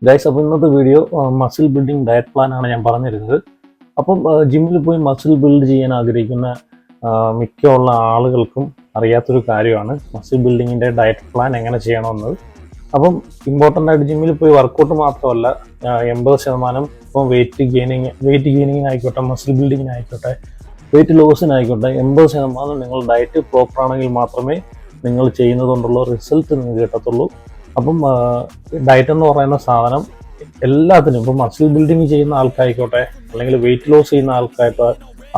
Guys, അപ്പോൾ ഇന്നത്തെ video muscle building diet plan ആണ് ഞാൻ പറഞ്ഞിരുന്നത്. അപ്പം ജിമ്മിൽ പോയി മസിൽ ബിൽഡ് ചെയ്യാൻ ആഗ്രഹിക്കുന്ന മിക്കുള്ള ആളുകൾക്കും അറിയാത്തൊരു കാര്യമാണ് മസിൽ ബിൽഡിങ്ങിൻ്റെ ഡയറ്റ് പ്ലാൻ എങ്ങനെ ചെയ്യണമെന്നത്. അപ്പം ഇമ്പോർട്ടൻ്റ് ആയിട്ട് ജിമ്മിൽ പോയി വർക്കൗട്ട് മാത്രമല്ല, 80% ഇപ്പം വെയിറ്റ് ഗെയിനിങ്ങിനായിക്കോട്ടെ, മസിൽ ബിൽഡിങ്ങിനായിക്കോട്ടെ, വെയിറ്റ് ലോസിനായിക്കോട്ടെ, 80% നിങ്ങൾ ഡയറ്റ് പ്രോപ്പർ ആണെങ്കിൽ മാത്രമേ നിങ്ങൾ ചെയ്യുന്നതുകൊണ്ടുള്ള റിസൾട്ട് നിങ്ങൾക്ക് കിട്ടത്തുള്ളൂ. അപ്പം ഡയറ്റ് എന്ന് പറയുന്ന സാധനം എല്ലാത്തിനും, ഇപ്പം മസിൽ ബിൽഡിങ് ചെയ്യുന്ന ആൾക്കായിക്കോട്ടെ, അല്ലെങ്കിൽ വെയിറ്റ് ലോസ് ചെയ്യുന്ന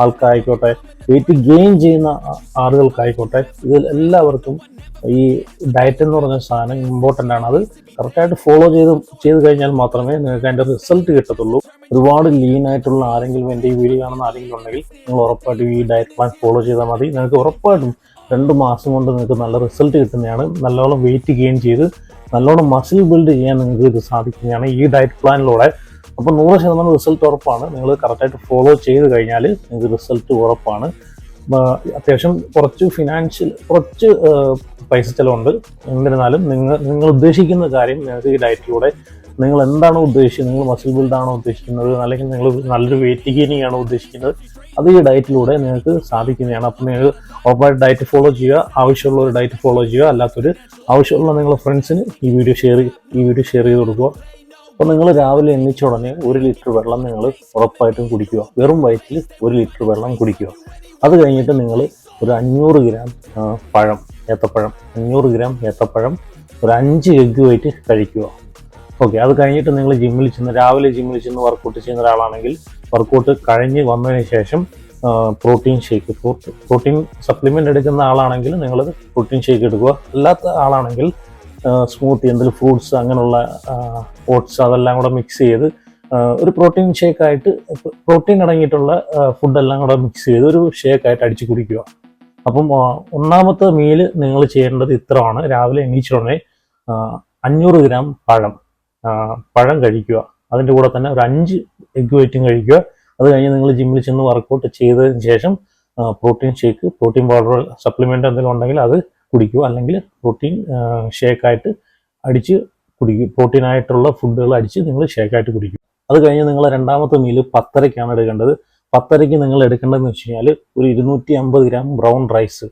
ആൾക്കായിക്കോട്ടെ, വെയിറ്റ് ഗെയിൻ ചെയ്യുന്ന ആളുകൾക്കായിക്കോട്ടെ, ഇതിൽ എല്ലാവർക്കും ഈ ഡയറ്റ് എന്ന് പറഞ്ഞ സാധനം ഇമ്പോർട്ടൻ്റ് ആണ്. അത് കറക്റ്റായിട്ട് ഫോളോ ചെയ്ത് കഴിഞ്ഞാൽ മാത്രമേ നിങ്ങൾക്ക് അതിൻ്റെ റിസൾട്ട് കിട്ടത്തുള്ളൂ. ഒരുപാട് ലീനായിട്ടുള്ള ആരെങ്കിലും എൻ്റെ ഈ വീഡിയോ കാണുന്ന ആരെങ്കിലും ഉണ്ടെങ്കിൽ നിങ്ങൾ ഉറപ്പായിട്ടും ഈ ഡയറ്റ് പ്ലാൻ ഫോളോ ചെയ്താൽ മതി. നിങ്ങൾക്ക് ഉറപ്പായിട്ടും 2 മാസം കൊണ്ട് നിങ്ങൾക്ക് നല്ല റിസൾട്ട് കിട്ടുന്നതാണ്. നല്ലോണം വെയിറ്റ് ഗെയിൻ ചെയ്ത് നല്ലോണം മസിൽ ബിൽഡ് ചെയ്യാൻ നിങ്ങൾക്ക് ഇത് സാധിക്കുന്നതാണ് ഈ ഡയറ്റ് പ്ലാനിലൂടെ. അപ്പോൾ 100% റിസൾട്ട് ഉറപ്പാണ്. നിങ്ങൾ കറക്റ്റായിട്ട് ഫോളോ ചെയ്ത് കഴിഞ്ഞാൽ നിങ്ങൾക്ക് റിസൾട്ട് ഉറപ്പാണ്. അത്യാവശ്യം കുറച്ച് പൈസ ചിലവുണ്ട്. എന്നിരുന്നാലും നിങ്ങൾ ഉദ്ദേശിക്കുന്ന കാര്യം നിങ്ങൾക്ക് ഈ ഡയറ്റിലൂടെ, നിങ്ങൾ എന്താണോ ഉദ്ദേശിക്കുന്നത്, നിങ്ങൾ മസിൽ ബിൽഡാണോ ഉദ്ദേശിക്കുന്നത്, അല്ലെങ്കിൽ നിങ്ങൾ നല്ലൊരു വെയിറ്റ് ഗെയിനിങ് ആണോ ഉദ്ദേശിക്കുന്നത്, അത് ഈ ഡയറ്റിലൂടെ നിങ്ങൾക്ക് സാധിക്കുന്നതാണ്. അപ്പോൾ നിങ്ങൾ ഉറപ്പായിട്ട് ഡയറ്റ് ഫോളോ ചെയ്യുക. ആവശ്യമുള്ള ഒരു ഡയറ്റ് ഫോളോ ചെയ്യുക. അല്ലാത്തൊരു ആവശ്യമുള്ള നിങ്ങളുടെ ഫ്രണ്ട്സിന് ഈ വീഡിയോ ഷെയർ ചെയ്ത് കൊടുക്കുക. അപ്പോൾ നിങ്ങൾ രാവിലെ എണ്ണിച്ച ഉടനെ 1 ലിറ്റർ വെള്ളം നിങ്ങൾ ഉറപ്പായിട്ടും കുടിക്കുക. വെറും വയറ്റിൽ 1 ലിറ്റർ വെള്ളം കുടിക്കുക. അത് കഴിഞ്ഞിട്ട് നിങ്ങൾ ഒരു 500 ഗ്രാം ഏത്തപ്പഴം 500 ഗ്രാം ഏത്തപ്പഴം, ഒരു 5 എഗ്ഗ് വൈറ്റ് കഴിക്കുക. ഓക്കെ, അത് കഴിഞ്ഞിട്ട് നിങ്ങൾ രാവിലെ ജിമ്മിൽ ചെന്ന് വർക്കൗട്ട് ചെയ്യുന്ന ഒരാളാണെങ്കിൽ വർക്കൗട്ട് കഴിഞ്ഞ് വന്നതിന് ശേഷം പ്രോട്ടീൻ സപ്ലിമെൻ്റ് എടുക്കുന്ന ആളാണെങ്കിൽ നിങ്ങൾ പ്രോട്ടീൻ ഷേക്ക് എടുക്കുക. അല്ലാത്ത ആളാണെങ്കിൽ സ്മൂത്തി, എന്തെങ്കിലും ഫ്രൂട്ട്സ്, അങ്ങനെയുള്ള ഓട്സ്, അതെല്ലാം കൂടെ മിക്സ് ചെയ്ത് ഒരു പ്രോട്ടീൻ ഷേക്കായിട്ട്, പ്രോട്ടീൻ അടങ്ങിയിട്ടുള്ള ഫുഡെല്ലാം കൂടെ മിക്സ് ചെയ്ത് ഒരു ഷേക്കായിട്ട് അടിച്ച് കുടിക്കുക. അപ്പം ഒന്നാമത്തെ മീല് നിങ്ങൾ ചെയ്യേണ്ടത് ഇത്രയാണ്. രാവിലെ എണീച്ചുടനെ 500 ഗ്രാം പഴം കഴിക്കുക. അതിൻ്റെ കൂടെ തന്നെ ഒരു 5 എഗ്ഗ് വൈറ്റും കഴിക്കുക. അത് കഴിഞ്ഞ് നിങ്ങൾ ജിമ്മിൽ ചെന്ന് വർക്കൗട്ട് ചെയ്തതിന് ശേഷം protein shake, protein powder, supplement എന്തെങ്കിലും ഉണ്ടെങ്കിൽ അത് കുടിക്കുക. അല്ലെങ്കിൽ പ്രോട്ടീൻ ഷേക്കായിട്ട് അടിച്ച് കുടിക്കുക. പ്രോട്ടീനായിട്ടുള്ള ഫുഡുകൾ അടിച്ച് നിങ്ങൾ ഷേക്കായിട്ട് കുടിക്കുക. അത് കഴിഞ്ഞ് നിങ്ങൾ രണ്ടാമത്തെ മീല് 10:30ക്കാണ് എടുക്കേണ്ടത്. 10:30ക്ക് നിങ്ങൾ എടുക്കേണ്ടതെന്ന് വെച്ച് കഴിഞ്ഞാൽ ഒരു 250 ഗ്രാം ബ്രൗൺ റൈസ്.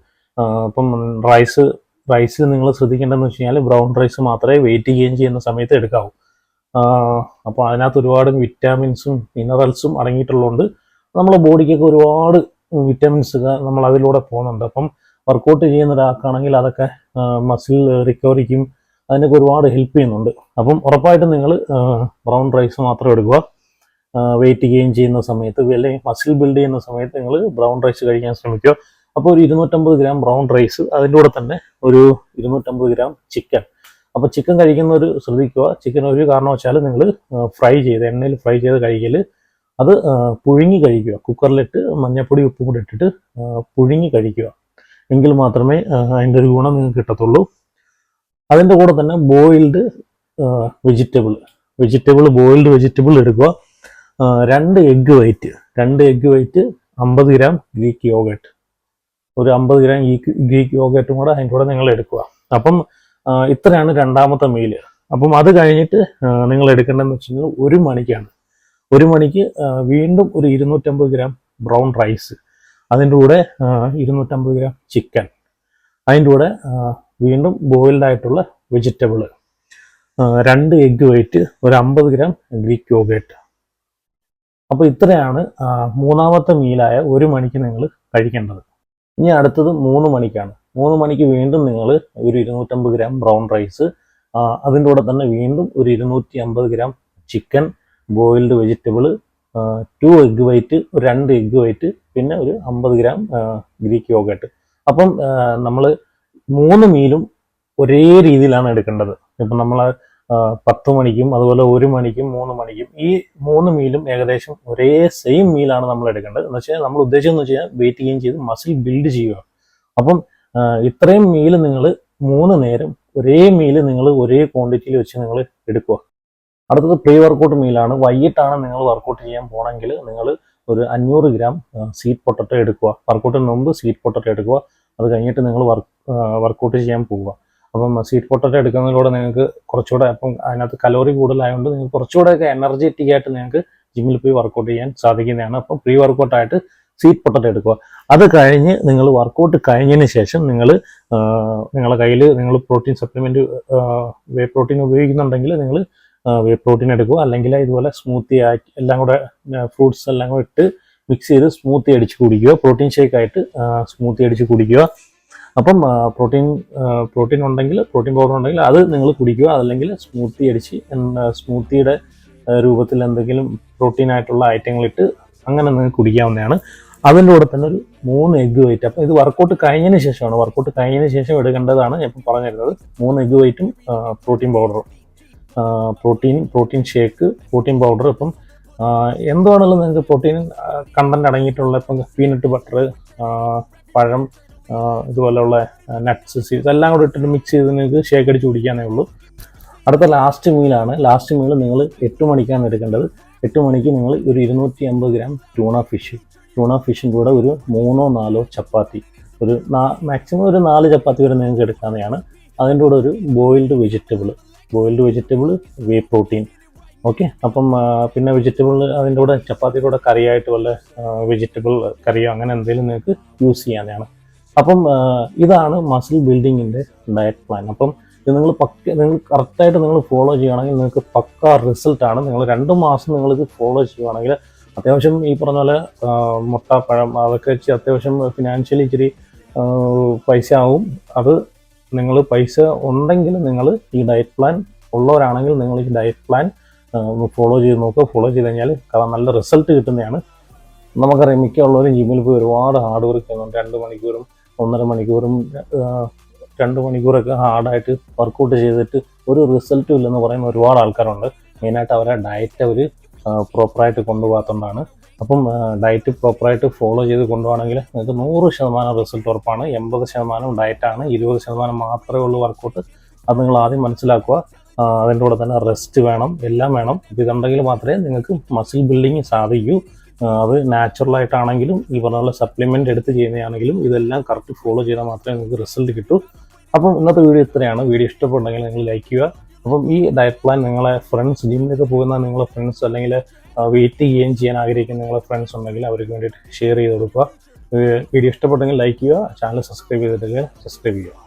അപ്പം റൈസ് നിങ്ങൾ ശ്രദ്ധിക്കേണ്ടതെന്ന് വെച്ച് കഴിഞ്ഞാൽ ബ്രൗൺ റൈസ് മാത്രമേ വെയിറ്റ് ഗെയിൻ ചെയ്യുന്ന സമയത്ത് എടുക്കാവൂ. അപ്പോൾ അതിനകത്ത് ഒരുപാട് വിറ്റാമിൻസും മിനറൽസും അടങ്ങിയിട്ടുള്ളതുകൊണ്ട് നമ്മളെ ബോഡിക്കൊക്കെ ഒരുപാട് വിറ്റാമിൻസ് നമ്മൾ അതിലൂടെ പോകുന്നുണ്ട്. അപ്പം വർക്കൗട്ട് ചെയ്യുന്ന ഒരാൾക്കാണെങ്കിൽ അതൊക്കെ മസിൽ റിക്കവറിക്കും അതിനൊക്കെ ഒരുപാട് ഹെൽപ്പ് ചെയ്യുന്നുണ്ട്. അപ്പം ഉറപ്പായിട്ടും നിങ്ങൾ ബ്രൗൺ റൈസ് മാത്രം എടുക്കുക. വെയിറ്റ് ഗെയിൻ ചെയ്യുന്ന സമയത്ത്, അല്ലെങ്കിൽ മസിൽ ബിൽഡ് ചെയ്യുന്ന സമയത്ത് നിങ്ങൾ ബ്രൗൺ റൈസ് കഴിക്കാൻ ശ്രമിക്കുക. അപ്പോൾ ഒരു 250 ഗ്രാം ബ്രൗൺ റൈസ്, അതിൻ്റെ കൂടെ തന്നെ ഒരു 250 ഗ്രാം ചിക്കൻ. അപ്പോൾ ചിക്കൻ കഴിക്കുന്നവർ ശ്രദ്ധിക്കുക, ചിക്കൻ ഒരു കാരണവശാലും നിങ്ങൾ എണ്ണയിൽ ഫ്രൈ ചെയ്ത് കഴിക്കൽ. അത് പുഴുങ്ങി കഴിക്കുക. കുക്കറിലിട്ട് മഞ്ഞപ്പൊടി ഉപ്പും കൂടി ഇട്ടിട്ട് പുഴുങ്ങി കഴിക്കുക. എങ്കിൽ മാത്രമേ അതിൻ്റെ ഒരു ഗുണം നിങ്ങൾക്ക് കിട്ടത്തുള്ളൂ. അതിൻ്റെ കൂടെ തന്നെ ബോയിൽഡ് വെജിറ്റബിൾ എടുക്കുക. 2 egg white 50 gram Greek yoghurt, ഒരു 50 ഗ്രാം ഗ്രീക്ക് യോഗേർട്ടും കൂടെ അതിൻ്റെ കൂടെ നിങ്ങൾ എടുക്കുക. അപ്പം ഇത്രയാണ് രണ്ടാമത്തെ മീല്. അപ്പം അത് കഴിഞ്ഞിട്ട് നിങ്ങൾ എടുക്കേണ്ടതെന്ന് വെച്ച് കഴിഞ്ഞാൽ 1 മണിക്കാണ്. 1 മണിക്ക് വീണ്ടും ഒരു 250 ഗ്രാം ബ്രൗൺ റൈസ്, അതിൻ്റെ കൂടെ 250 ഗ്രാം ചിക്കൻ, അതിൻ്റെ കൂടെ വീണ്ടും ബോയിൽഡ് ആയിട്ടുള്ള വെജിറ്റബിൾ, 2 എഗ്ഗ് വൈറ്റ്, ഒരു 50 ഗ്രാം ഗ്രീക്ക് യോഗേർട്ട്. അപ്പോൾ ഇത്രയാണ് മൂന്നാമത്തെ മീലായ 1 മണിക്ക് നിങ്ങൾ കഴിക്കേണ്ടത്. ഇനി അടുത്തത് 3 മണിക്കാണ്. 3 മണിക്ക് വീണ്ടും നിങ്ങൾ ഒരു 250 ഗ്രാം ബ്രൗൺ റൈസ്, അതിൻ്റെ കൂടെ തന്നെ വീണ്ടും ഒരു 250 gram chicken, boiled vegetable, 2 egg white, ഒരു 2 എഗ്ഗ് വൈറ്റ്, പിന്നെ ഒരു 50 ഗ്രാം ഗ്രീക്ക് യോഗേർട്ട്. അപ്പം നമ്മൾ 3 മീലും ഒരേ രീതിയിലാണ് എടുക്കേണ്ടത്. ഇപ്പം നമ്മൾ 10 മണിക്കും അതുപോലെ 1 മണിക്കും 3 മണിക്കും ഈ 3 മീലും ഏകദേശം ഒരേ സെയിം മീലാണ് നമ്മൾ എടുക്കേണ്ടത്. എന്ന് വെച്ചാൽ നമ്മൾ ഉദ്ദേശിച്ചതെന്ന് വെച്ച് കഴിഞ്ഞാൽ വെയിറ്റ് ഗെയിൻ ചെയ്ത് മസിൽ ബിൽഡ് ചെയ്യുക. അപ്പം ഇത്രയും മീല് നിങ്ങൾ 3 നേരം ഒരേ മീല് നിങ്ങൾ ഒരേ ക്വാണ്ടിറ്റിയിൽ വെച്ച് നിങ്ങൾ എടുക്കുക. അടുത്തത് പ്രീ വർക്കൗട്ട് മീലാണ്. വൈകിട്ടാണ് നിങ്ങൾ വർക്കൗട്ട് ചെയ്യാൻ പോകണമെങ്കിൽ നിങ്ങൾ ഒരു 500 ഗ്രാം സ്വീറ്റ് പൊട്ടറ്റോ എടുക്കുക. വർക്കൗട്ടിന് മുമ്പ് സ്വീറ്റ് പൊട്ടറ്റോ എടുക്കുക. അത് കഴിഞ്ഞിട്ട് നിങ്ങൾ വർക്കൗട്ട് ചെയ്യാൻ പോവുക. അപ്പം സ്വീറ്റ് പൊട്ടറ്റോ എടുക്കുന്നതിലൂടെ നിങ്ങൾക്ക് കുറച്ചുകൂടെ, അപ്പം അതിനകത്ത് കലോറി കൂടുതലായതുകൊണ്ട് നിങ്ങൾക്ക് കുറച്ചുകൂടെയൊക്കെ എനർജറ്റിക് ആയിട്ട് നിങ്ങൾക്ക് ജിമ്മിൽ പോയി വർക്കൗട്ട് ചെയ്യാൻ സാധിക്കുന്നതാണ്. അപ്പം പ്രീ വർക്കൗട്ടായിട്ട് സ്വീറ്റ് പൊട്ടറ്റോ എടുക്കുക. അത് കഴിഞ്ഞ് നിങ്ങൾ വർക്കൗട്ട് കഴിഞ്ഞതിന് ശേഷം നിങ്ങളുടെ കയ്യിൽ നിങ്ങൾ പ്രോട്ടീൻ സപ്ലിമെൻറ്റ് വേ പ്രോട്ടീൻ ഉപയോഗിക്കുന്നുണ്ടെങ്കിൽ നിങ്ങൾ വേ പ്രോട്ടീൻ എടുക്കുക. അല്ലെങ്കിൽ ഇതുപോലെ സ്മൂത്തി ആക്കി എല്ലാം കൂടെ ഫ്രൂട്ട്സ് എല്ലാം കൂടെ ഇട്ട് മിക്സ് ചെയ്ത് സ്മൂത്തി അടിച്ച് കുടിക്കുക. പ്രോട്ടീൻ ഷേക്ക് ആയിട്ട് സ്മൂത്തി അടിച്ച് കുടിക്കുക. അപ്പം പ്രോട്ടീൻ ഉണ്ടെങ്കിൽ, പ്രോട്ടീൻ പൗഡർ ഉണ്ടെങ്കിൽ അത് നിങ്ങൾ കുടിക്കുക. അതല്ലെങ്കിൽ സ്മൂത്തി അടിച്ച് സ്മൂത്തിയുടെ രൂപത്തിൽ എന്തെങ്കിലും പ്രോട്ടീൻ ആയിട്ടുള്ള ഐറ്റങ്ങളിട്ട് അങ്ങനെ നിങ്ങൾക്ക് കുടിക്കാവുന്നതാണ്. അതിൻ്റെ കൂടെ തന്നെ ഒരു 3 എഗ് വൈറ്റ്. അപ്പം ഇത് വർക്കൗട്ട് കഴിഞ്ഞതിന് ശേഷമാണ്, വർക്കൗട്ട് കഴിഞ്ഞതിന് ശേഷം എടുക്കേണ്ടതാണ് ഞാൻ ഇപ്പം പറഞ്ഞിരുന്നത്. 3 എഗ് വൈറ്റും പ്രോട്ടീൻ പൗഡറും, പ്രോട്ടീൻ ഷേക്ക്, പ്രോട്ടീൻ പൗഡർ. ഇപ്പം എന്താണെങ്കിലും നിങ്ങൾക്ക് പ്രോട്ടീൻ കണ്ടന്റ് അടങ്ങിയിട്ടുള്ള ഇപ്പം പീനട്ട് ബട്ടർ, പഴം, ഇതുപോലെയുള്ള നട്ട്സ്, ഇതെല്ലാം കൂടെ ഇട്ടിട്ട് മിക്സ് ചെയ്ത് നിങ്ങൾക്ക് ഷേക്ക് അടിച്ച് കുടിക്കാനേ ഉള്ളൂ. അടുത്ത ലാസ്റ്റ് മീലാണ്. ലാസ്റ്റ് മീൽ നിങ്ങൾ 8 മണിക്കാണ് എടുക്കേണ്ടത്. 8 മണിക്ക് നിങ്ങൾ ഒരു 250 ഗ്രാം ടൂണ ഫിഷിൻ്റെ കൂടെ ഒരു 3-4 ചപ്പാത്തി, ഒരു മാക്സിമം ഒരു 4 ചപ്പാത്തി വരെ നിങ്ങൾക്ക് എടുക്കാവുന്നതാണ്. അതിൻ്റെ കൂടെ ഒരു ബോയിൽഡ് വെജിറ്റബിൾ വേ പ്രോട്ടീൻ. ഓക്കെ, അപ്പം പിന്നെ വെജിറ്റബിൾ അതിൻ്റെ കൂടെ ചപ്പാത്തിയുടെ കൂടെ കറിയായിട്ട് വല്ല വെജിറ്റബിൾ കറിയോ അങ്ങനെ എന്തെങ്കിലും നിങ്ങൾക്ക് യൂസ് ചെയ്യാവുന്നതാണ്. അപ്പം ഇതാണ് മസിൽ ബിൽഡിങ്ങിൻ്റെ ഡയറ്റ് പ്ലാൻ. അപ്പം ഇത് നിങ്ങൾ കറക്റ്റായിട്ട് നിങ്ങൾ ഫോളോ ചെയ്യുകയാണെങ്കിൽ നിങ്ങൾക്ക് പക്ക റിസൾട്ടാണ്. നിങ്ങൾ 2 മാസം നിങ്ങളിത് ഫോളോ ചെയ്യുകയാണെങ്കിൽ അത്യാവശ്യം ഈ പറഞ്ഞ പോലെ മുട്ട, പഴം അതൊക്കെ വെച്ച് അത്യാവശ്യം ഫിനാൻഷ്യലി ഇച്ചിരി പൈസ ആവും. അത് നിങ്ങൾ പൈസ ഉണ്ടെങ്കിൽ നിങ്ങൾ ഈ ഡയറ്റ് പ്ലാൻ ഉള്ളവരാണെങ്കിൽ നിങ്ങൾ ഈ ഡയറ്റ് പ്ലാൻ ഫോളോ ചെയ്ത് നോക്കുക. ഫോളോ ചെയ്ത് കഴിഞ്ഞാൽ നല്ല റിസൾട്ട് കിട്ടുന്നതാണ്. നമുക്കറിയാം മിക്കുള്ളവരും ജിമ്മിൽ പോയി ഒരുപാട് ഹാർഡ് വർക്ക് ചെയ്യുന്നുണ്ട്. 2 മണിക്കൂറും 1.5 മണിക്കൂറും 2 മണിക്കൂറൊക്കെ ഹാർഡായിട്ട് വർക്കൗട്ട് ചെയ്തിട്ട് ഒരു റിസൾട്ടും ഇല്ലെന്ന് പറയുന്ന ഒരുപാട് ആൾക്കാരുണ്ട്. മെയിനായിട്ട് അവരെ ഡയറ്റ് അവർ പ്രോപ്പറായിട്ട് കൊണ്ടുപോകാത്തതുകൊണ്ടാണ്. അപ്പം ഡയറ്റ് പ്രോപ്പറായിട്ട് ഫോളോ ചെയ്ത് കൊണ്ടുപോകണമെങ്കിൽ നിങ്ങൾക്ക് 100% റിസൾട്ട് ഉറപ്പാണ്. 80% ഡയറ്റാണ്, 20% മാത്രമേ ഉള്ളൂ വർക്കൗട്ട്. അത് നിങ്ങൾ ആദ്യം മനസ്സിലാക്കുക. അതിൻ്റെ കൂടെ തന്നെ റെസ്റ്റ് വേണം, എല്ലാം വേണം. ഇതുണ്ടെങ്കിൽ മാത്രമേ നിങ്ങൾക്ക് മസിൽ ബിൽഡിങ് സാധിക്കൂ. അത് നാച്ചുറലായിട്ടാണെങ്കിലും ഈ പറഞ്ഞ പോലെ സപ്ലിമെൻ്റ് എടുത്ത് ചെയ്യുന്നതാണെങ്കിലും ഇതെല്ലാം കറക്റ്റ് ഫോളോ ചെയ്താൽ മാത്രമേ നിങ്ങൾക്ക് റിസൾട്ട് കിട്ടൂ. അപ്പം ഇന്നത്തെ വീഡിയോ ഇത്രയാണ്. വീഡിയോ ഇഷ്ടപ്പെട്ടെങ്കിൽ നിങ്ങൾ ലൈക്ക് ചെയ്യുക. അപ്പം ഈ ഡയറ്റ് പ്ലാൻ നിങ്ങളെ ഫ്രണ്ട്സ്, ജിമ്മിലൊക്കെ പോകുന്ന നിങ്ങളെ ഫ്രണ്ട്സ്, അല്ലെങ്കിൽ വെയിറ്റ് ഗെയിൻ ചെയ്യാൻ ആഗ്രഹിക്കുന്ന നിങ്ങളെ ഫ്രണ്ട്സ് ഉണ്ടെങ്കിൽ അവർക്ക് വേണ്ടിയിട്ട് ഷെയർ ചെയ്ത് കൊടുക്കുക. വീഡിയോ ഇഷ്ടപ്പെട്ടെങ്കിൽ ലൈക്ക് ചെയ്യുക. ചാനൽ സബ്സ്ക്രൈബ് ചെയ്തിട്ട് സബ്സ്ക്രൈബ് ചെയ്യുക.